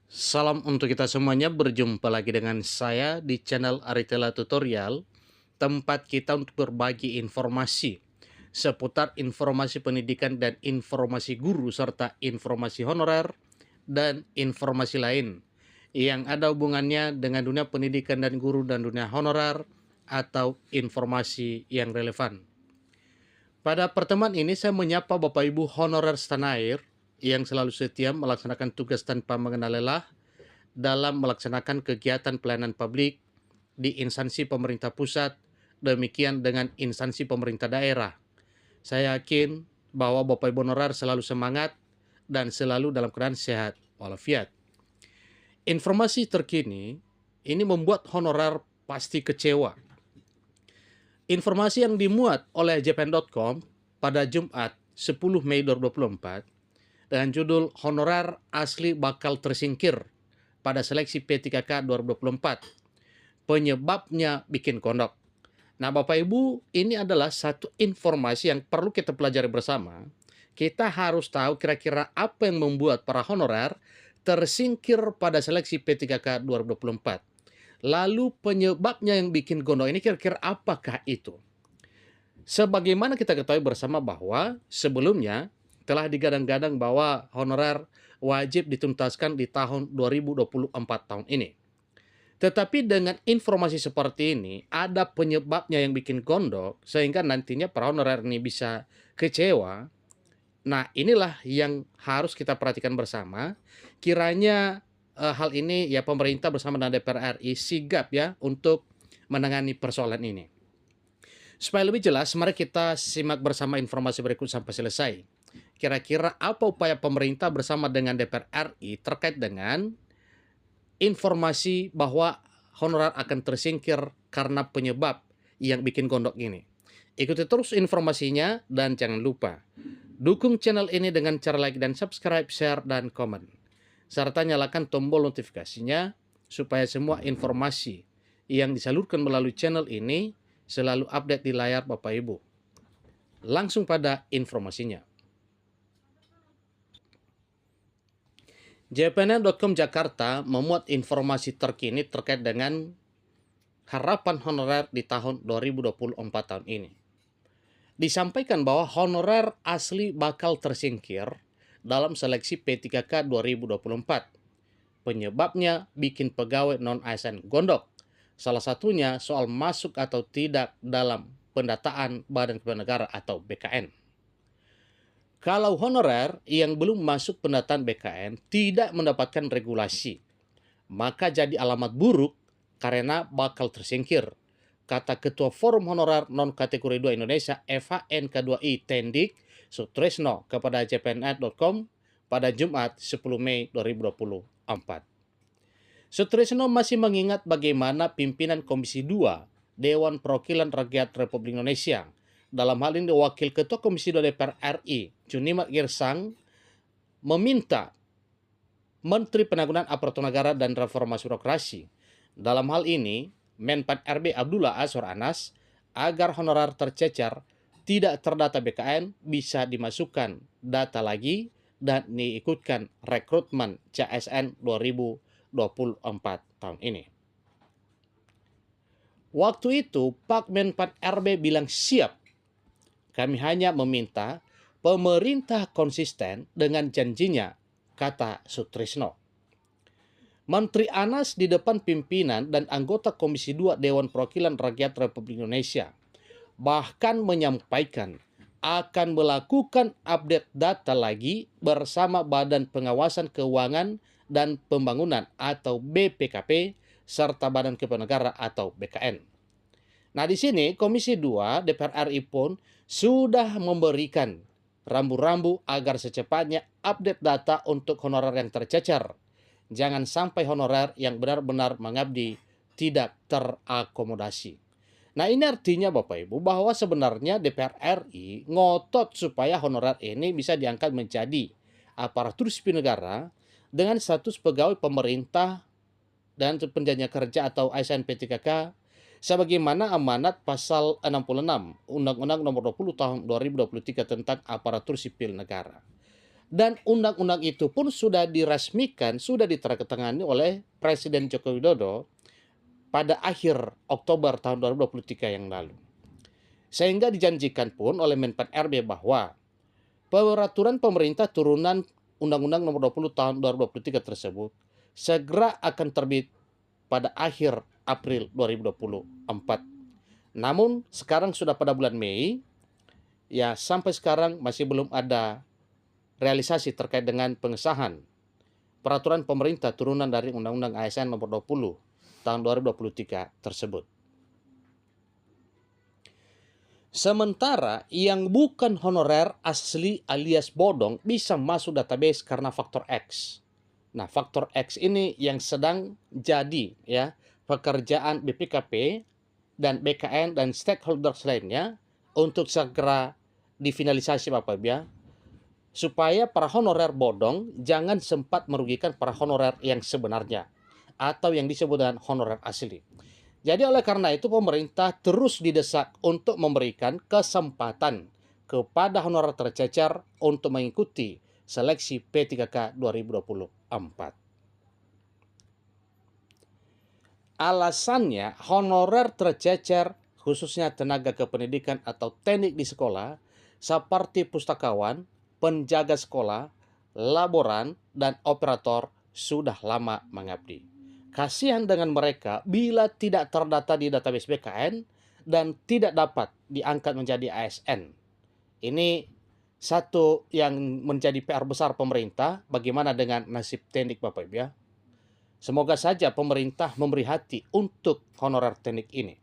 Salam untuk kita semuanya, berjumpa lagi dengan saya di channel Aritela Tutorial, tempat kita untuk berbagi informasi seputar informasi pendidikan dan informasi guru serta informasi honorer dan informasi lain yang ada hubungannya dengan dunia pendidikan dan guru dan dunia honorer atau informasi yang relevan. Pada pertemuan ini saya menyapa Bapak Ibu honorer setanah air yang selalu setia melaksanakan tugas tanpa mengenal lelah dalam melaksanakan kegiatan pelayanan publik di instansi pemerintah pusat, demikian dengan instansi pemerintah daerah. Saya yakin bahwa Bapak Ibu honorer selalu semangat dan selalu dalam keadaan sehat walafiat. Informasi terkini ini membuat honorer pasti kecewa. Informasi yang dimuat oleh jpn.com pada Jumat 10 Mei 2024 dengan judul Honorer Asli Bakal Tersingkir pada Seleksi P3K 2024. Penyebabnya bikin kondok. Nah, Bapak Ibu, ini adalah satu informasi yang perlu kita pelajari bersama. Kita harus tahu kira-kira apa yang membuat para honorer tersingkir pada seleksi P3K 2024. Lalu penyebabnya yang bikin gondok ini kira-kira apakah itu? Sebagaimana kita ketahui bersama bahwa sebelumnya telah digadang-gadang bahwa honorer wajib dituntaskan di tahun 2024 tahun ini. Tetapi dengan informasi seperti ini, ada penyebabnya yang bikin gondok, sehingga nantinya para honorer ini bisa kecewa. Nah, inilah yang harus kita perhatikan bersama. Kiranya hal ini ya pemerintah bersama dengan DPR RI sigap ya untuk menangani persoalan ini. Supaya lebih jelas, mari kita simak bersama informasi berikut sampai selesai. Kira-kira apa upaya pemerintah bersama dengan DPR RI terkait dengan informasi bahwa honorer akan tersingkir karena penyebab yang bikin gondok ini. Ikuti terus informasinya dan jangan lupa dukung channel ini dengan cara like dan subscribe, share, dan komen. Serta nyalakan tombol notifikasinya supaya semua informasi yang disalurkan melalui channel ini selalu update di layar Bapak Ibu. Langsung pada informasinya. jpn.com Jakarta memuat informasi terkini terkait dengan harapan honorer di tahun 2024 tahun ini. Disampaikan bahwa honorer asli bakal tersingkir dalam seleksi P3K 2024. Penyebabnya bikin pegawai non-ASN gondok. Salah satunya soal masuk atau tidak dalam pendataan Badan Kepegawaian Negara atau BKN. Kalau honorer yang belum masuk pendataan BKN tidak mendapatkan regulasi, maka jadi alamat buruk karena bakal tersingkir, kata Ketua Forum Honorer Non-Kategori 2 Indonesia FHNK2I Tendik Sutrisno kepada jpn.com pada Jumat 10 Mei 2024. Sutrisno masih mengingat bagaimana pimpinan Komisi 2 Dewan Perwakilan Rakyat Republik Indonesia, dalam hal ini Wakil Ketua Komisi 2 DPR RI, Junimat Girsang, meminta Menteri Penanggulangan Aparatur Negara dan Reformasi Birokrasi, dalam hal ini Menpan RB Abdullah Azwar Anas, agar honorer tercecer tidak terdata BKN bisa dimasukkan data lagi dan diikutkan rekrutmen CSN 2024 tahun ini. Waktu itu Pak Menpan RB bilang siap. Kami hanya meminta pemerintah konsisten dengan janjinya, kata Sutrisno. Menteri Anas di depan pimpinan dan anggota Komisi 2 Dewan Perwakilan Rakyat Republik Indonesia bahkan menyampaikan akan melakukan update data lagi bersama Badan Pengawasan Keuangan dan Pembangunan atau BPKP serta Badan Kepegawaian Negara atau BKN. Nah, di sini Komisi 2 DPR RI pun sudah memberikan rambu-rambu agar secepatnya update data untuk honorer yang tercecer. Jangan sampai honorer yang benar-benar mengabdi tidak terakomodasi. Nah, ini artinya Bapak Ibu bahwa sebenarnya DPR RI ngotot supaya honorer ini bisa diangkat menjadi aparatur sipil negara dengan status pegawai pemerintah dan penjajah kerja atau ASN P3K sebagaimana amanat pasal 66 Undang-Undang Nomor 20 Tahun 2023 tentang aparatur sipil negara. Dan undang-undang itu pun sudah diresmikan, sudah ditandatangani oleh Presiden Joko Widodo pada akhir Oktober tahun 2023 yang lalu. Sehingga dijanjikan pun oleh Menpan RB bahwa peraturan pemerintah turunan Undang-Undang Nomor 20 Tahun 2023 tersebut segera akan terbit pada akhir April 2024. Namun sekarang sudah pada bulan Mei, ya sampai sekarang masih belum ada realisasi terkait dengan pengesahan peraturan pemerintah turunan dari Undang-Undang ASN Nomor 20 Tahun 2023 tersebut. Sementara yang bukan honorer asli alias bodong bisa masuk database karena faktor X. Nah, faktor X ini yang sedang jadi ya pekerjaan BPKP dan BKN dan stakeholders lainnya untuk segera difinalisasi Bapak Ibu ya, supaya para honorer bodong jangan sempat merugikan para honorer yang sebenarnya atau yang disebut dengan honorer asli. Jadi oleh karena itu pemerintah terus didesak untuk memberikan kesempatan kepada honorer tercecer untuk mengikuti seleksi P3K 2024. Alasannya honorer tercecer khususnya tenaga kependidikan atau teknik di sekolah seperti pustakawan, penjaga sekolah, laboran, dan operator sudah lama mengabdi. Kasihan dengan mereka bila tidak terdata di database BKN dan tidak dapat diangkat menjadi ASN. Ini satu yang menjadi PR besar pemerintah, bagaimana dengan nasib teknik Bapak Ibu ya. Semoga saja pemerintah memberi hati untuk honorer teknik ini.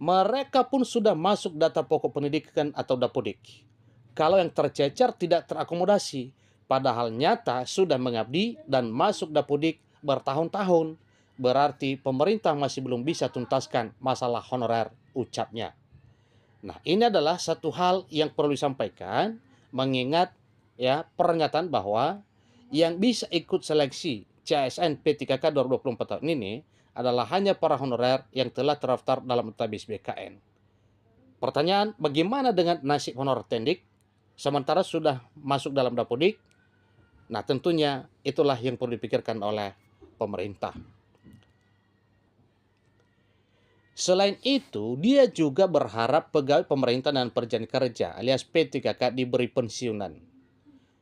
Mereka pun sudah masuk data pokok pendidikan atau Dapodik. Kalau yang tercecer tidak terakomodasi, padahal nyata sudah mengabdi dan masuk Dapodik bertahun-tahun, berarti pemerintah masih belum bisa tuntaskan masalah honorer, ucapnya. Nah, ini adalah satu hal yang perlu disampaikan, mengingat ya pernyataan bahwa yang bisa ikut seleksi CASN P3K 2024 tahun ini adalah hanya para honorer yang telah terdaftar dalam database BKN. Pertanyaan, bagaimana dengan nasib honorer teknik sementara sudah masuk dalam Dapodik? Nah, tentunya itulah yang perlu dipikirkan oleh pemerintah. Selain itu, dia juga berharap pegawai pemerintah dan perjanjian kerja alias P3K diberi pensiunan.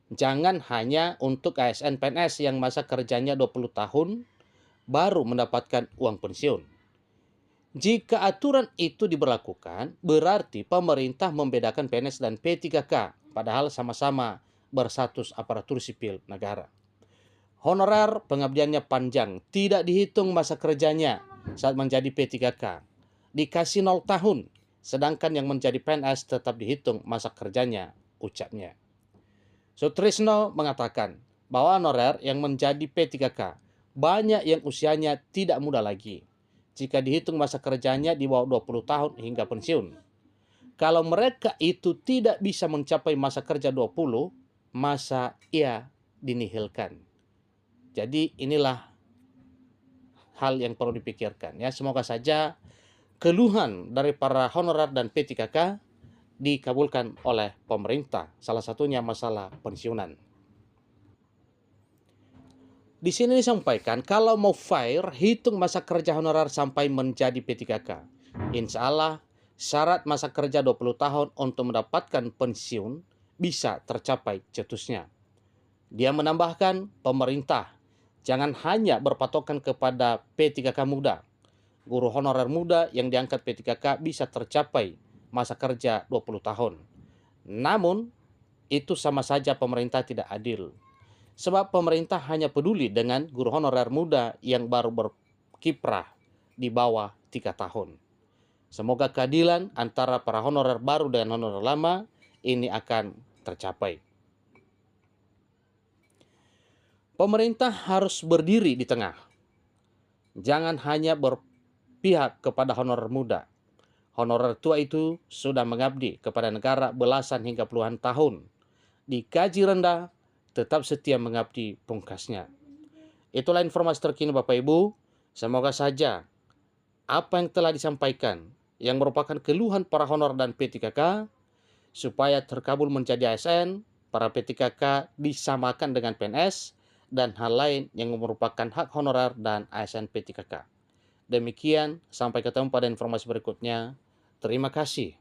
Jangan hanya untuk ASN PNS yang masa kerjanya 20 tahun baru mendapatkan uang pensiun. Jika aturan itu diberlakukan, berarti pemerintah membedakan PNS dan P3K, padahal sama-sama berstatus aparatur sipil negara. Honorer pengabdiannya panjang, tidak dihitung masa kerjanya saat menjadi P3K. Dikasih 0 tahun, sedangkan yang menjadi PNS tetap dihitung masa kerjanya, ucapnya. Sutrisno mengatakan bahwa honorer yang menjadi P3K banyak yang usianya tidak muda lagi jika dihitung masa kerjanya di bawah 20 tahun hingga pensiun. Kalau mereka itu tidak bisa mencapai masa kerja 20, masa ia dinihilkan. Jadi inilah hal yang perlu dipikirkan ya. Semoga saja keluhan dari para honorer dan P3K dikabulkan oleh pemerintah. Salah satunya masalah pensiunan. Di sini disampaikan kalau mau fire, hitung masa kerja honorer sampai menjadi P3K. Insya Allah, syarat masa kerja 20 tahun untuk mendapatkan pensiun bisa tercapai cetusnya. Dia menambahkan, pemerintah jangan hanya berpatokan kepada P3K muda. Guru honorer muda yang diangkat P3K bisa tercapai masa kerja 20 tahun. Namun, itu sama saja pemerintah tidak adil. Sebab pemerintah hanya peduli dengan guru honorer muda yang baru berkiprah di bawah 3 tahun. Semoga keadilan antara para honorer baru dan honorer lama ini akan tercapai. Pemerintah harus berdiri di tengah. Jangan hanya berpihak kepada honorer muda. Honorer tua itu sudah mengabdi kepada negara belasan hingga puluhan tahun. Digaji rendah, tetap setia mengabdi, pungkasnya. Itulah informasi terkini Bapak Ibu. Semoga saja apa yang telah disampaikan yang merupakan keluhan para honorer dan P3K supaya terkabul menjadi ASN para PTKK disamakan dengan PNS, dan hal lain yang merupakan hak honorer dan ASN PTKK. Demikian, sampai ketemu pada informasi berikutnya. Terima kasih.